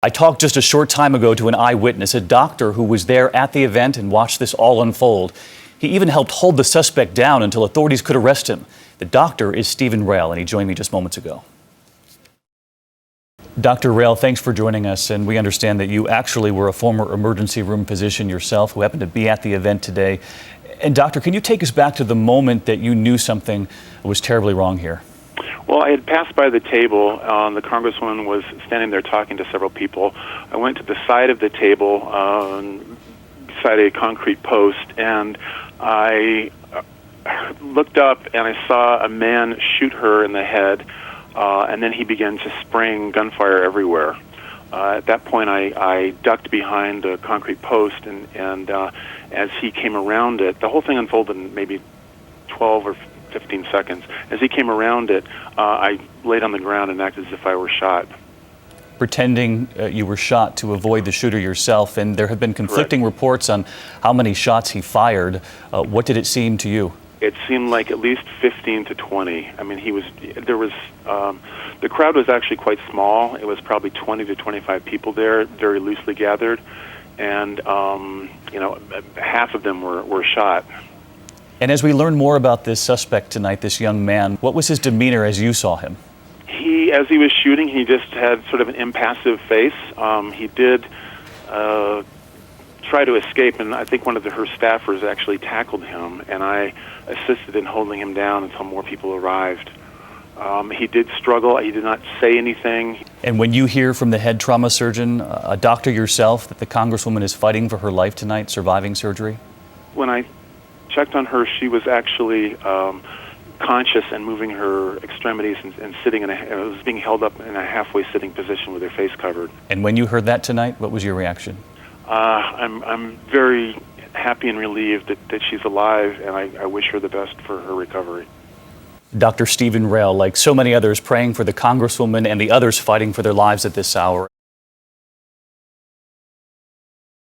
I talked just a short time ago to an eyewitness, a doctor who was there at the event and watched this all unfold. He even helped hold the suspect down until authorities could arrest him. The doctor is Stephen Rail, and he joined me just moments ago. Dr. Rail, thanks for joining us, and we understand that you actually were a former emergency room physician yourself who happened to be at the event today. And doctor, can you take us back to the moment that you knew something was terribly wrong here? Well, I had passed by the table. The congresswoman was standing there talking to several people. I went to the side of the table, beside a concrete post, and I looked up and I saw a man shoot her in the head, and then he began to spring gunfire everywhere. At that point, I ducked behind a concrete post, and as he came around it, the whole thing unfolded in maybe 12 or 15 seconds. As he came around it, I laid on the ground and acted as if I were shot. Pretending you were shot to avoid the shooter yourself, and there have been conflicting Correct. reports on how many shots he fired. What did it seem to you? It seemed like at least 15 to 20. I mean, the crowd was actually quite small. It was probably 20 to 25 people there, very loosely gathered, and half of them were shot. And as we learn more about this suspect tonight, this young man, what was his demeanor as you saw him? As he was shooting, he just had sort of an impassive face. He did try to escape, and I think one of her staffers actually tackled him, and I assisted in holding him down until more people arrived. He did struggle. He did not say anything. And when you hear from the head trauma surgeon, a doctor yourself, that the congresswoman is fighting for her life tonight, surviving surgery? When I checked on her, she was actually conscious and moving her extremities and sitting was being held up in a halfway sitting position with her face covered. And when you heard that tonight, what was your reaction? I'm very happy and relieved that she's alive, and I wish her the best for her recovery. Dr. Stephen Rail, like so many others, praying for the congresswoman and the others fighting for their lives at this hour.